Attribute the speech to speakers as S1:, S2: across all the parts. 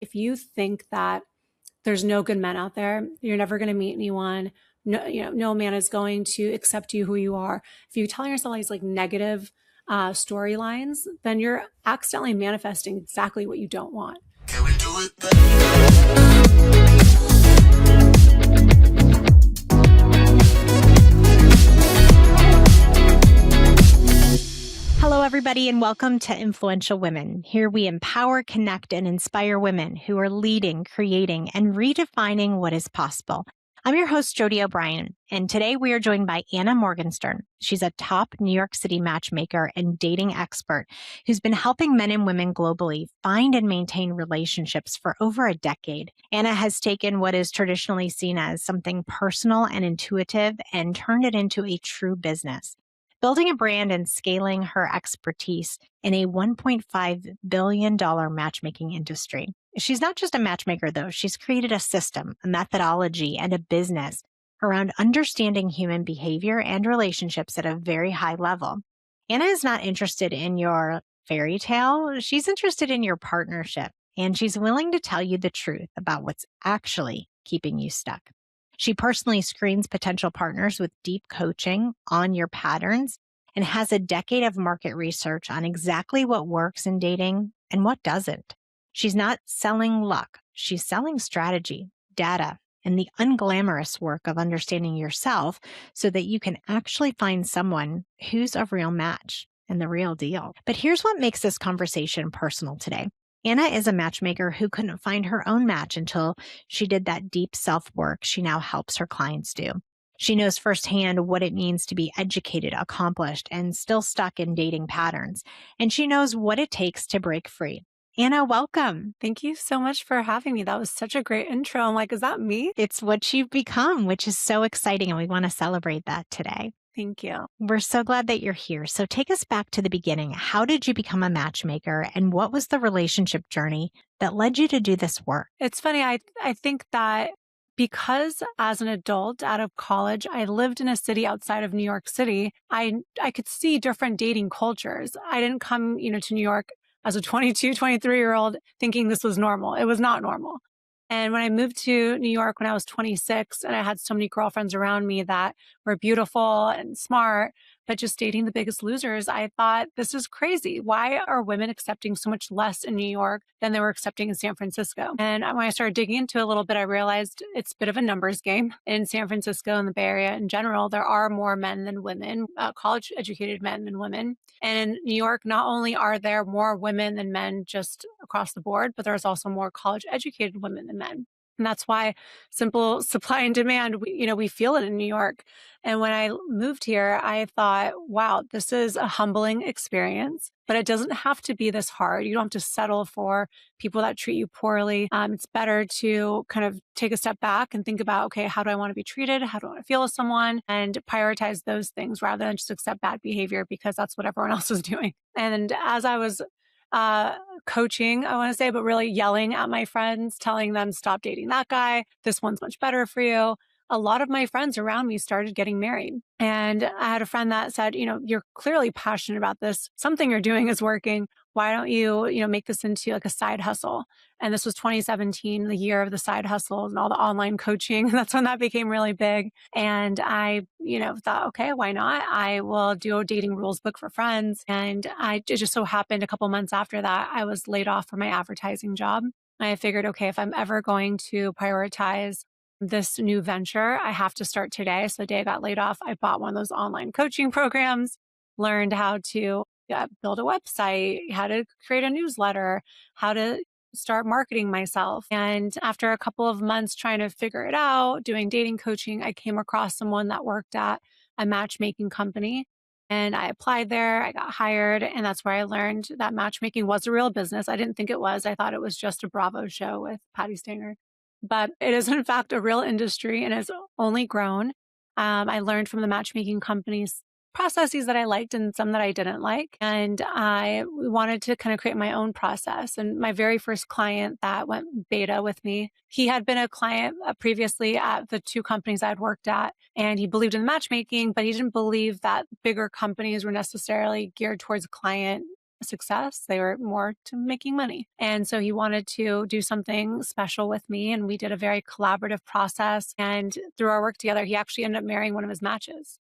S1: If you think that there's no good men out there, you're never going to meet anyone. No, no man is going to accept you who you are. If you tell yourself these like negative storylines, then you're accidentally manifesting exactly what you don't want. Can we do it?
S2: Hello, everybody, and welcome to Influential Women. Here we empower, connect, and inspire women who are leading, creating, and redefining what is possible. I'm your host, Jody O'Brien, and today we are joined by Anna Morgenstern. She's a top New York City matchmaker and dating expert who's been helping men and women globally find and maintain relationships for over a decade. Anna has taken what is traditionally seen as something personal and intuitive and turned it into a true business, building a brand and scaling her expertise in a $1.5 billion matchmaking industry. She's not just a matchmaker, though. She's created a system, a methodology, and a business around understanding human behavior and relationships at a very high level. Anna is not interested in your fairy tale. She's interested in your partnership, and she's willing to tell you the truth about what's actually keeping you stuck. She personally screens potential partners with deep coaching on your patterns and has a decade of market research on exactly what works in dating and what doesn't. She's not selling luck. She's selling strategy, data, and the unglamorous work of understanding yourself so that you can actually find someone who's a real match and the real deal. But here's what makes this conversation personal today. Anna is a matchmaker who couldn't find her own match until she did that deep self-work she now helps her clients do. She knows firsthand what it means to be educated, accomplished, and still stuck in dating patterns. And she knows what it takes to break free. Anna, welcome.
S1: Thank you so much for having me. That was such a great intro. I'm like, is that me?
S2: It's what you've become, which is so exciting. And we want to celebrate that today.
S1: Thank you.
S2: We're so glad that you're here. So take us back to the beginning. How did you become a matchmaker, and what was the relationship journey that led you to do this work?
S1: It's funny. I think that because as an adult out of college, I lived in a city outside of New York City, I could see different dating cultures. I didn't come, to New York as a 22, 23-year-old thinking this was normal. It was not normal. And when I moved to New York when I was 26, and I had so many girlfriends around me that were beautiful and smart, but just dating the biggest losers, I thought, this is crazy. Why are women accepting so much less in New York than they were accepting in San Francisco? And when I started digging into it a little bit, I realized it's a bit of a numbers game. In San Francisco and the Bay Area in general, there are more men than women, college-educated men than women. And in New York, not only are there more women than men just across the board, but there's also more college-educated women than men. And that's why simple supply and demand, we feel it in New York. And when I moved here, I thought, wow, this is a humbling experience, but it doesn't have to be this hard. You don't have to settle for people that treat you poorly. It's better to kind of take a step back and think about, okay, how do I want to be treated? How do I want to feel with someone? And prioritize those things rather than just accept bad behavior because that's what everyone else is doing. And as I was coaching, I want to say, but really yelling at my friends, telling them, stop dating that guy. This one's much better for you. A lot of my friends around me started getting married. And I had a friend that said, you're clearly passionate about this. Something you're doing is working. Why don't you, make this into like a side hustle? And this was 2017, the year of the side hustles and all the online coaching. That's when that became really big. And I, thought, okay, why not? I will do a dating rules book for friends. And it just so happened a couple months after that, I was laid off from my advertising job. I figured, okay, if I'm ever going to prioritize this new venture, I have to start today. So the day I got laid off, I bought one of those online coaching programs, learned how to build a website, how to create a newsletter, how to start marketing myself. And after a couple of months trying to figure it out, doing dating coaching, I came across someone that worked at a matchmaking company. And I applied there, I got hired, and that's where I learned that matchmaking was a real business. I didn't think it was. I thought it was just a Bravo show with Patty Stanger. But it is, in fact, a real industry and has only grown. I learned from the matchmaking companies processes that I liked and some that I didn't like. And I wanted to kind of create my own process. And my very first client that went beta with me, he had been a client previously at the two companies I'd worked at. And he believed in matchmaking, but he didn't believe that bigger companies were necessarily geared towards client success. They were more to making money. And so he wanted to do something special with me. And we did a very collaborative process. And through our work together, he actually ended up marrying one of his matches.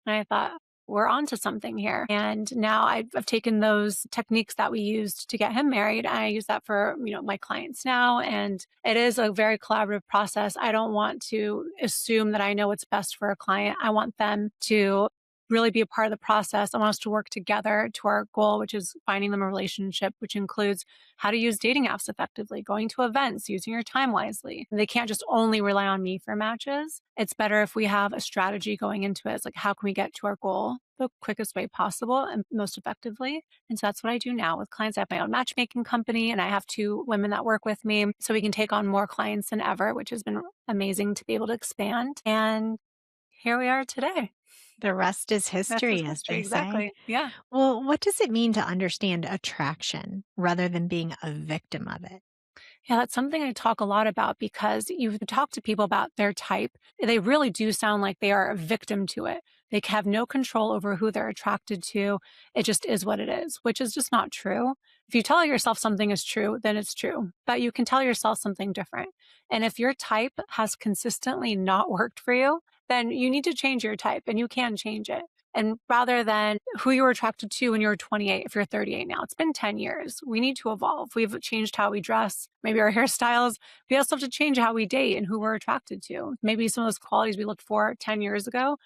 S1: And I thought, we're onto something here. And now I've taken those techniques that we used to get him married. And I use that for, my clients now. And it is a very collaborative process. I don't want to assume that I know what's best for a client. I want them to really be a part of the process. I want us to work together to our goal, which is finding them a relationship, which includes how to use dating apps effectively, going to events, using your time wisely. They can't just only rely on me for matches. It's better if we have a strategy going into it. It's like, how can we get to our goal the quickest way possible and most effectively? And so that's what I do now with clients. I have my own matchmaking company and I have two women that work with me so we can take on more clients than ever, which has been amazing to be able to expand. And here we are today.
S2: The rest is
S1: That's his
S2: history, as
S1: history.
S2: they say.
S1: Exactly. Yeah.
S2: Well, what does it mean to understand attraction rather than being a victim of it?
S1: Yeah, that's something I talk a lot about because you talk to people about their type. They really do sound like they are a victim to it. They have no control over who they're attracted to. It just is what it is, which is just not true. If you tell yourself something is true, then it's true, but you can tell yourself something different. And if your type has consistently not worked for you, then you need to change your type and you can change it. And rather than who you were attracted to when you were 28, if you're 38 now, it's been 10 years. We need to evolve. We've changed how we dress, maybe our hairstyles. We also have to change how we date and who we're attracted to. Maybe some of those qualities we looked for 10 years ago,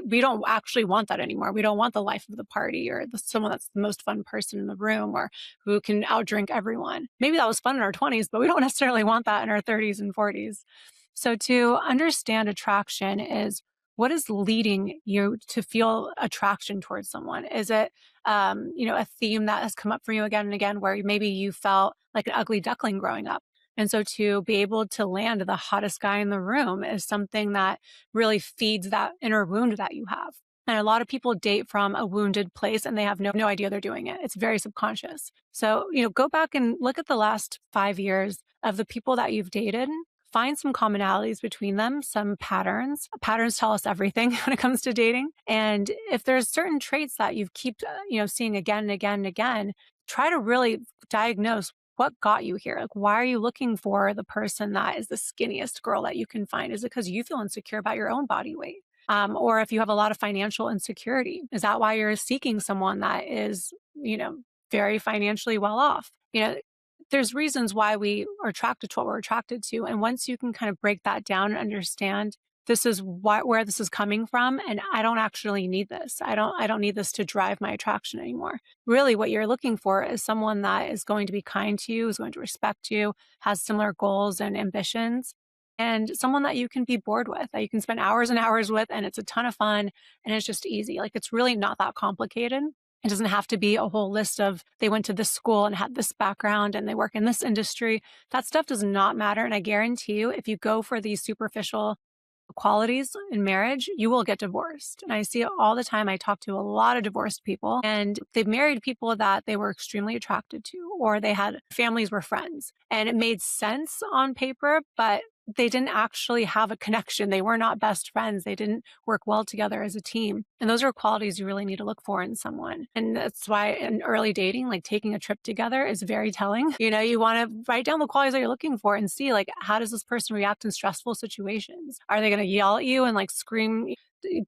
S1: we don't actually want that anymore. We don't want the life of the party or someone that's the most fun person in the room or who can outdrink everyone. Maybe that was fun in our 20s, but we don't necessarily want that in our 30s and 40s. So to understand attraction is what is leading you to feel attraction towards someone? Is it, a theme that has come up for you again and again, where maybe you felt like an ugly duckling growing up? And so to be able to land the hottest guy in the room is something that really feeds that inner wound that you have. And a lot of people date from a wounded place and they have no idea they're doing it. It's very subconscious. So, go back and look at the last 5 years of the people that you've dated. Find some commonalities between them, some patterns. Patterns tell us everything when it comes to dating. And if there's certain traits that you keep, seeing again and again and again, try to really diagnose what got you here. Like, why are you looking for the person that is the skinniest girl that you can find? Is it because you feel insecure about your own body weight? Or if you have a lot of financial insecurity, is that why you're seeking someone that is, very financially well off? There's reasons why we are attracted to what we're attracted to. And once you can kind of break that down and understand this is where this is coming from, and I don't actually need this. I don't need this to drive my attraction anymore. Really, what you're looking for is someone that is going to be kind to you, is going to respect you, has similar goals and ambitions, and someone that you can be bored with, that you can spend hours and hours with, and it's a ton of fun, and it's just easy. Like, it's really not that complicated. It doesn't have to be a whole list of they went to this school and had this background and they work in this industry. That stuff does not matter. And I guarantee you, if you go for these superficial qualities in marriage, you will get divorced. And I see it all the time. I talk to a lot of divorced people and they've married people that they were extremely attracted to, or they had families were friends and it made sense on paper, but they didn't actually have a connection. They were not best friends. They didn't work well together as a team. And those are qualities you really need to look for in someone. And that's why in early dating, like taking a trip together is very telling. You want to write down the qualities that you're looking for and see, like, how does this person react in stressful situations? Are they going to yell at you and like scream,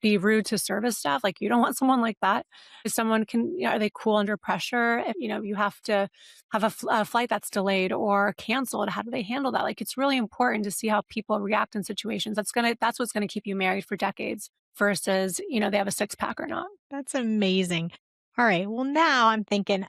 S1: be rude to service staff? Like, you don't want someone like that. If someone can, are they cool under pressure? If, you have to have a flight that's delayed or canceled, how do they handle that? Like, it's really important to see how people react in situations. That's what's going to keep you married for decades versus, they have a six pack or not.
S2: That's amazing. All right. Well, now I'm thinking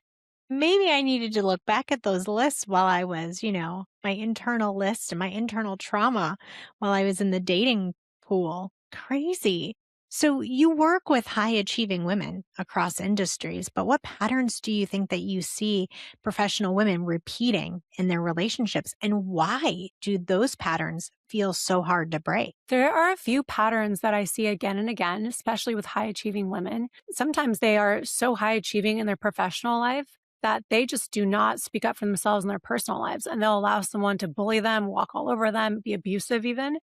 S2: maybe I needed to look back at those lists while I was, my internal list and my internal trauma while I was in the dating pool. Crazy. So you work with high achieving women across industries, but what patterns do you think that you see professional women repeating in their relationships? And why do those patterns feel so hard to break?
S1: There are a few patterns that I see again and again, especially with high achieving women. Sometimes they are so high achieving in their professional life that they just do not speak up for themselves in their personal lives, and they'll allow someone to bully them, walk all over them, be abusive even.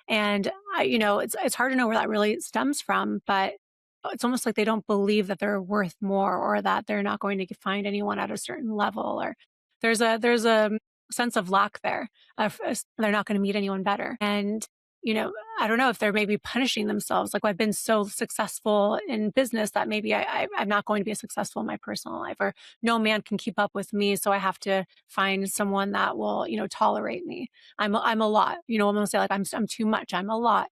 S1: And it's hard to know where that really stems from, but it's almost like they don't believe that they're worth more or that they're not going to find anyone at a certain level, or there's a sense of lack there of they're not going to meet anyone better. And I don't know if they're maybe punishing themselves. Like, I've been so successful in business that maybe I'm not going to be successful in my personal life, or no man can keep up with me. So I have to find someone that will, tolerate me. I'm a lot, almost say like I'm too much. I'm a lot.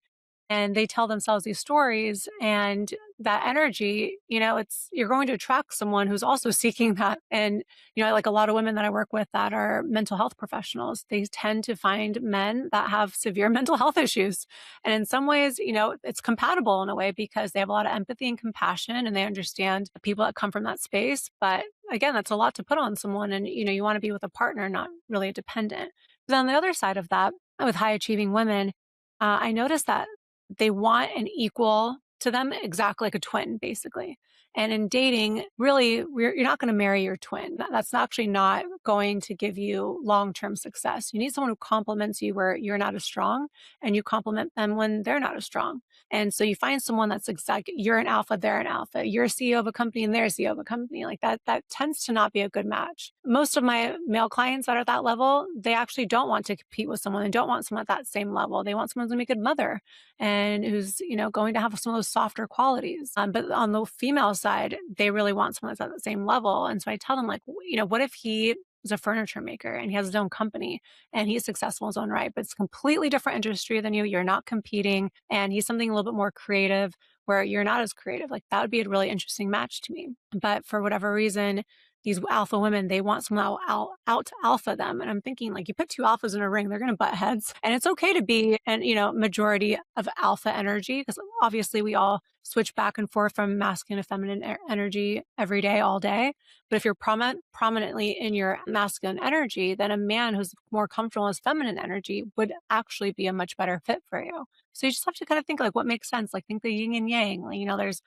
S1: And they tell themselves these stories, and that energy, it's you're going to attract someone who's also seeking that. And like a lot of women that I work with that are mental health professionals, they tend to find men that have severe mental health issues. And in some ways, it's compatible in a way because they have a lot of empathy and compassion, and they understand the people that come from that space. But again, that's a lot to put on someone, and you want to be with a partner, not really a dependent. But on the other side of that, with high achieving women, I noticed that they want an equal to them, exactly like a twin, basically. And in dating, really, you're not going to marry your twin. That's actually not going to give you long term success. You need someone who complements you where you're not as strong, and you complement them when they're not as strong. And so you find someone that's exact. You're an alpha, they're an alpha. You're a CEO of a company, and they're a CEO of a company. Like that. That tends to not be a good match. Most of my male clients that are at that level, they actually don't want to compete with someone and don't want someone at that same level. They want someone who's going to be a good mother and who's going to have some of those softer qualities. But on the female side, they really want someone that's at the same level. And so I tell them, like, what if he is a furniture maker and he has his own company and he's successful in his own right, but it's a completely different industry than you. You're not competing, and he's something a little bit more creative where you're not as creative. Like, that would be a really interesting match to me. But for whatever reason, these alpha women, they want someone out to alpha them. And I'm thinking, like, you put two alphas in a ring, they're going to butt heads. And it's okay to be an, majority of alpha energy, because obviously we all switch back and forth from masculine to feminine energy every day, all day. But if you're prominently in your masculine energy, then a man who's more comfortable in his feminine energy would actually be a much better fit for you. So you just have to kind of think, like, what makes sense. Like, think the yin and yang. Like, there's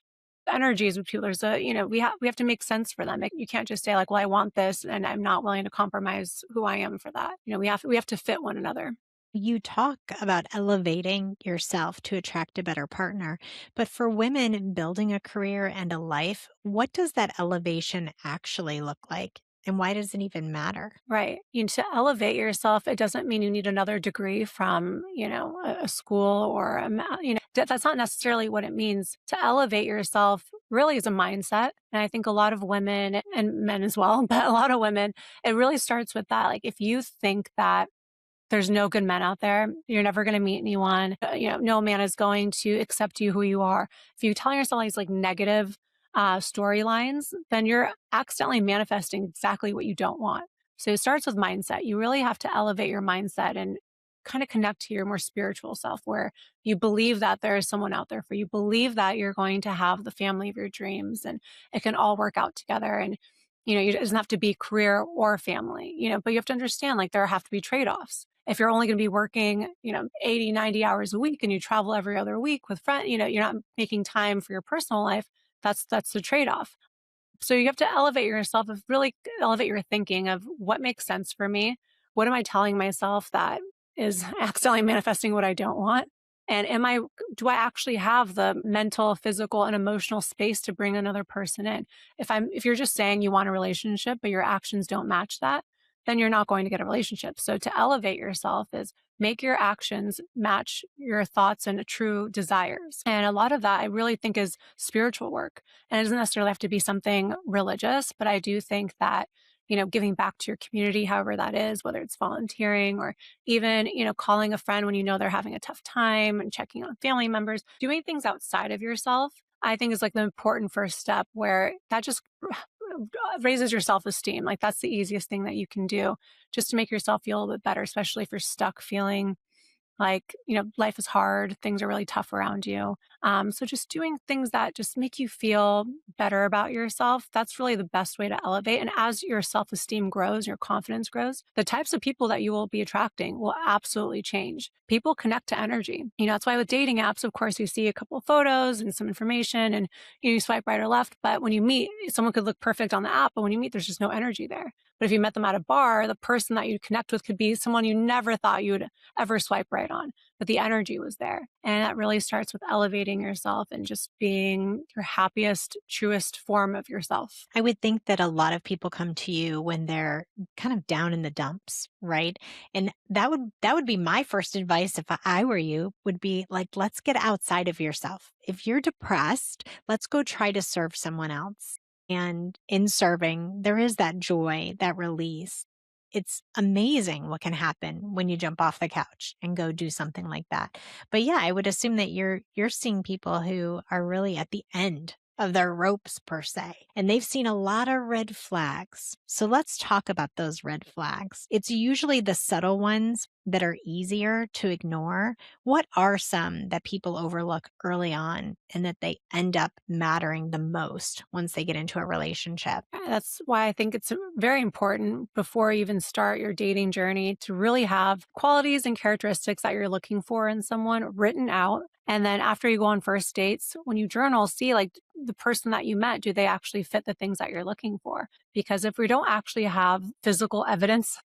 S1: energies with people. There's we have to make sense for them. Like, you can't just say, like, well, I want this and I'm not willing to compromise who I am for that. We have to fit one another.
S2: You talk about elevating yourself to attract a better partner. But for women in building a career and a life, what does that elevation actually look like? And why does it even matter?
S1: Right. To elevate yourself, it doesn't mean you need another degree from, a school or that's not necessarily what it means. To elevate yourself really is a mindset. And I think a lot of women and men as well, but a lot of women, it really starts with that. Like, if you think that there's no good men out there, you're never going to meet anyone. No man is going to accept you who you are. If you tell yourself these like negative storylines, then you're accidentally manifesting exactly what you don't want. So it starts with mindset. You really have to elevate your mindset and kind of connect to your more spiritual self, where you believe that there is someone out there for you, believe that you're going to have the family of your dreams and it can all work out together. And it doesn't have to be career or family, but you have to understand, like, there have to be trade-offs. If you're only going to be working, 80, 90 hours a week, and you travel every other week with friends, you're not making time for your personal life. That's the trade-off. So you have to elevate yourself, of really elevate your thinking of what makes sense for me. What am I telling myself that is accidentally manifesting what I don't want? And do I actually have the mental, physical, and emotional space to bring another person in? If you're just saying you want a relationship, but your actions don't match that, then you're not going to get a relationship. So to elevate yourself is make your actions match your thoughts and true desires. And a lot of that I really think is spiritual work. And it doesn't necessarily have to be something religious, but I do think that, giving back to your community, however that is, whether it's volunteering or even, calling a friend when they're having a tough time and checking on family members, doing things outside of yourself, I think is like the important first step, where that just raises your self-esteem. Like, that's the easiest thing that you can do just to make yourself feel a little bit better, especially if you're stuck feeling like, life is hard, things are really tough around you. So just doing things that just make you feel better about yourself, that's really the best way to elevate. And as your self-esteem grows, your confidence grows, the types of people that you will be attracting will absolutely change. People connect to energy. That's why with dating apps, of course, you see a couple of photos and some information, and you swipe right or left. But when you meet, someone could look perfect on the app, but when you meet, there's just no energy there. But if you met them at a bar, the person that you connect with could be someone you never thought you'd ever swipe right on. but the energy was there. And that really starts with elevating yourself and just being your happiest, truest form of yourself.
S2: I would think that a lot of people come to you when they're kind of down in the dumps, right? And that would be my first advice if I were you, would be like, let's get outside of yourself. If you're depressed, let's go try to serve someone else. And in serving, there is that joy, that release. It's amazing what can happen when you jump off the couch and go do something like that. But yeah, I would assume that you're seeing people who are really at the end of their ropes per se, and they've seen a lot of red flags. So let's talk about those red flags. It's usually the subtle ones that are easier to ignore. What are some that people overlook early on and that they end up mattering the most once they get into a relationship?
S1: That's why I think it's very important before you even start your dating journey to really have qualities and characteristics that you're looking for in someone written out. And then after you go on first dates, when you journal, see like the person that you met, do they actually fit the things that you're looking for? Because if we don't actually have physical evidence,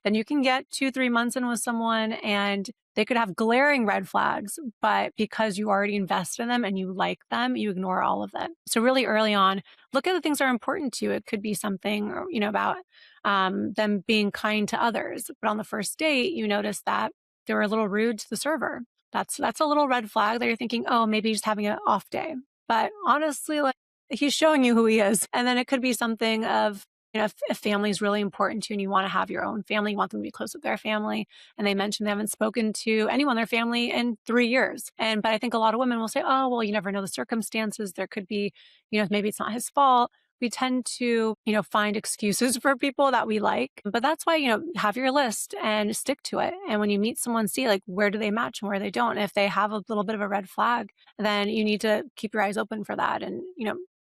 S1: then you can get 2, 3 months in with someone and they could have glaring red flags, but because you already invest in them and you like them, you ignore all of them. So really early on, look at the things that are important to you. It could be something, about them being kind to others. But on the first date, you notice that they were a little rude to the server. That's a little red flag that you're thinking, oh, maybe he's having an off day. But honestly, like he's showing you who he is. And then it could be something of, if family is really important to you and you want to have your own family, you want them to be close with their family, and they mention they haven't spoken to anyone in their family in 3 years. But I think a lot of women will say, oh, well, you never know the circumstances. There could be, maybe it's not his fault. We tend to, find excuses for people that we like. But that's why, have your list and stick to it. And when you meet someone, see like where do they match and where they don't. And if they have a little bit of a red flag, then you need to keep your eyes open for that and,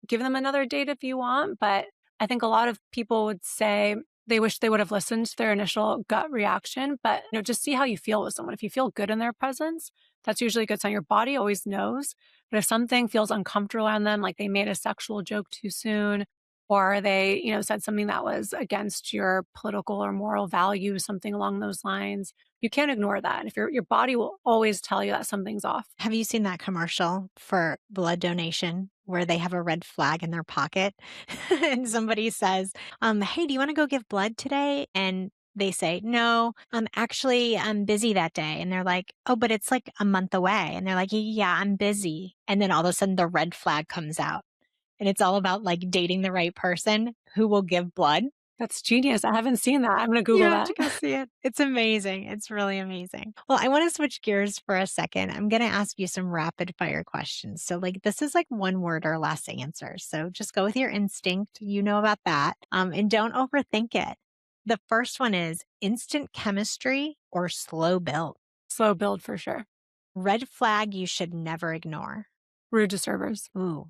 S1: give them another date if you want. But I think a lot of people would say they wish they would have listened to their initial gut reaction, but just see how you feel with someone. If you feel good in their presence, that's usually a good sign. Your body always knows. But if something feels uncomfortable on them, like they made a sexual joke too soon, or they, said something that was against your political or moral values, something along those lines, you can't ignore that. If your body will always tell you that something's off.
S2: Have you seen that commercial for blood donation where they have a red flag in their pocket and somebody says, hey, do you want to go give blood today? And they say, no, I'm busy that day. And they're like, oh, but it's like a month away. And they're like, yeah, I'm busy. And then all of a sudden the red flag comes out and it's all about like dating the right person who will give blood.
S1: That's genius. I haven't seen that. I'm going to
S2: You
S1: Google
S2: have
S1: that.
S2: to go see it. It's amazing. It's really amazing. Well, I want to switch gears for a second. I'm going to ask you some rapid fire questions. So, like, this is like one word or less answers. So, just go with your instinct. You know about that. And don't overthink it. The first one is instant chemistry or slow build.
S1: Slow build for sure.
S2: Red flag you should never ignore.
S1: Rude to servers.
S2: Ooh.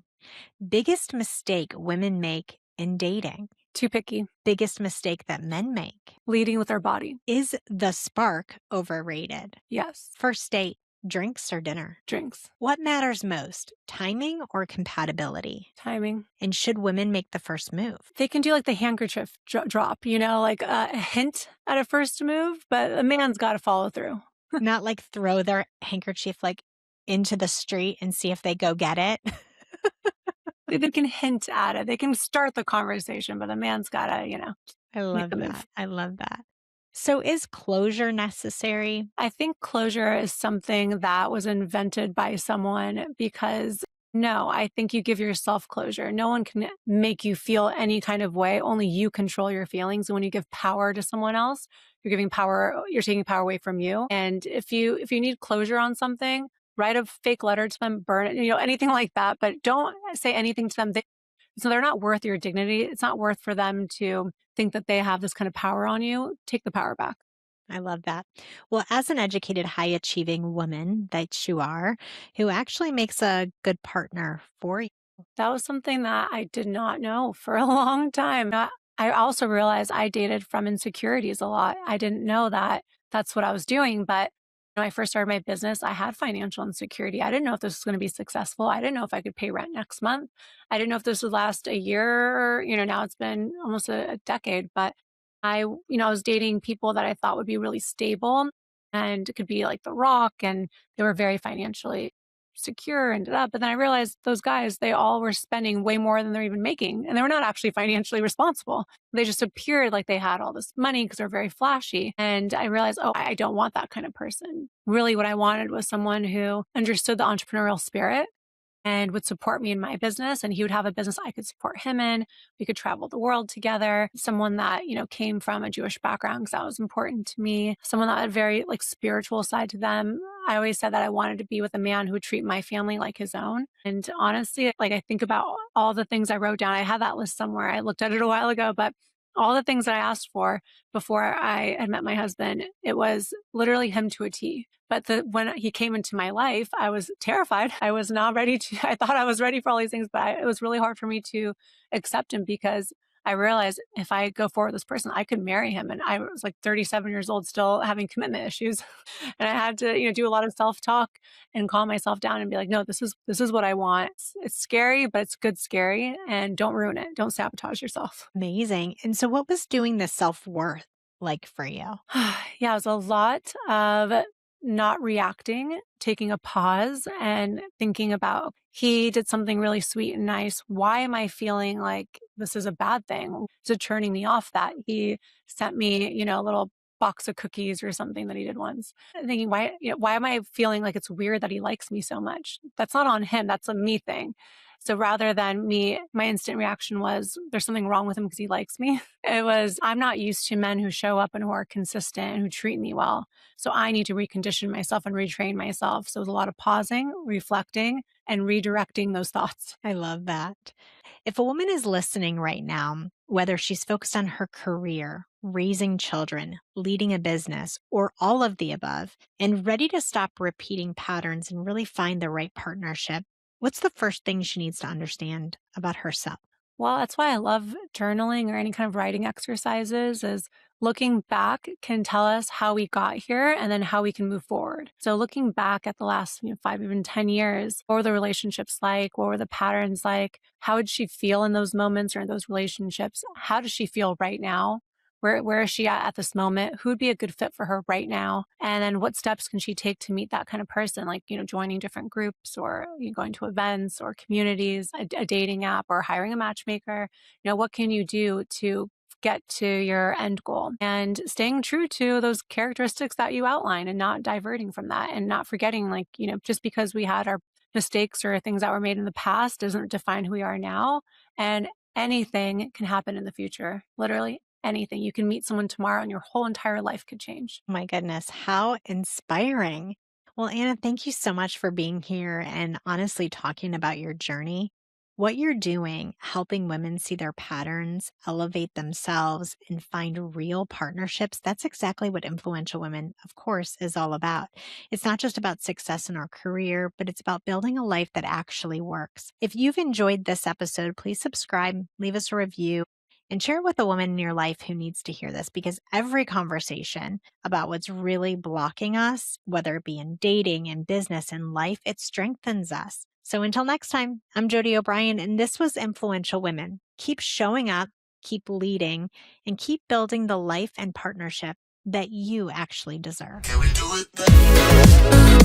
S2: Biggest mistake women make in dating.
S1: Too picky.
S2: Biggest mistake that men make.
S1: Leading with their body.
S2: Is the spark overrated?
S1: Yes.
S2: First date, drinks or dinner?
S1: Drinks.
S2: What matters most, timing or compatibility?
S1: Timing.
S2: And should women make the first move?
S1: They can do like the handkerchief drop, like a hint at a first move, but a man's got to follow through.
S2: Not like throw their handkerchief like into the street and see if they go get it.
S1: They can hint at it. They can start the conversation, but a man's got to,
S2: I
S1: make
S2: love
S1: the
S2: that.
S1: move.
S2: I love that. So is closure necessary?
S1: I think closure is something that was invented by someone because no, I think you give yourself closure. No one can make you feel any kind of way. Only you control your feelings. And when you give power to someone else, you're taking power away from you. And if you need closure on something, write a fake letter to them, burn it, anything like that. But don't say anything to them. So they're not worth your dignity. It's not worth for them to think that they have this kind of power on you. Take the power back.
S2: I love that. Well, as an educated, high achieving woman that you are, who actually makes a good partner for you?
S1: That was something that I did not know for a long time. I also realized I dated from insecurities a lot. I didn't know that that's what I was doing. But when I first started my business, I had financial insecurity. I didn't know if this was going to be successful. I didn't know if I could pay rent next month. I didn't know if this would last a year. Now it's been almost a decade. But I was dating people that I thought would be really stable. and it could be like The Rock, and they were very financially secure and da, but then I realized those guys, they all were spending way more than they're even making, and they were not actually financially responsible. They just appeared like they had all this money because they're very flashy. And I realized, oh, I don't want that kind of person. Really, what I wanted was someone who understood the entrepreneurial spirit and would support me in my business, and he would have a business I could support him in. We could travel the world together. Someone that, came from a Jewish background because that was important to me. Someone that had a very like spiritual side to them. I always said that I wanted to be with a man who would treat my family like his own. And honestly, like I think about all the things I wrote down. I had that list somewhere. I looked at it a while ago, but all the things that I asked for before I had met my husband, it was literally him to a T. But when he came into my life, I was terrified. I was not ready to, I thought I was ready for all these things, but it was really hard for me to accept him because I realized if I go forward with this person, I could marry him. And I was like 37 years old, still having commitment issues. And I had to, do a lot of self-talk and calm myself down and be like, no, this is what I want. It's scary, but it's good scary. And don't ruin it. Don't sabotage yourself.
S2: Amazing. And so, what was doing the self-worth like for you?
S1: Yeah, it was a lot of not reacting, taking a pause and thinking about he did something really sweet and nice. Why am I feeling like this is a bad thing? Is it turning me off that he sent me, a little box of cookies or something that he did once? And thinking, why am I feeling like it's weird that he likes me so much? That's not on him. That's a me thing. So rather than me, my instant reaction was there's something wrong with him because he likes me. It was, I'm not used to men who show up and who are consistent and who treat me well. So I need to recondition myself and retrain myself. So it was a lot of pausing, reflecting, and redirecting those thoughts.
S2: I love that. If a woman is listening right now, whether she's focused on her career, raising children, leading a business, or all of the above, and ready to stop repeating patterns and really find the right partnership, what's the first thing she needs to understand about herself?
S1: Well, that's why I love journaling or any kind of writing exercises is looking back can tell us how we got here and then how we can move forward. So looking back at the last 5, even 10 years, what were the relationships like? What were the patterns like? How did she feel in those moments or in those relationships? How does she feel right now? Where is she at this moment? Who would be a good fit for her right now? And then what steps can she take to meet that kind of person? Like, joining different groups or going to events or communities, a dating app or hiring a matchmaker. What can you do to get to your end goal and staying true to those characteristics that you outline and not diverting from that and not forgetting like, just because we had our mistakes or things that were made in the past doesn't define who we are now. And anything can happen in the future, literally anything. You can meet someone tomorrow and your whole entire life could change.
S2: My goodness, how inspiring. Well, Anna, thank you so much for being here and honestly talking about your journey. What you're doing, helping women see their patterns, elevate themselves, and find real partnerships, that's exactly what Influential Women, of course, is all about. It's not just about success in our career, but it's about building a life that actually works. If you've enjoyed this episode, please subscribe, leave us a review, and share it with a woman in your life who needs to hear this because every conversation about what's really blocking us, whether it be in dating, in business, in life, it strengthens us. So until next time, I'm Jody O'Brien, and this was Influential Women. Keep showing up, keep leading, and keep building the life and partnership that you actually deserve.
S3: Can we do it?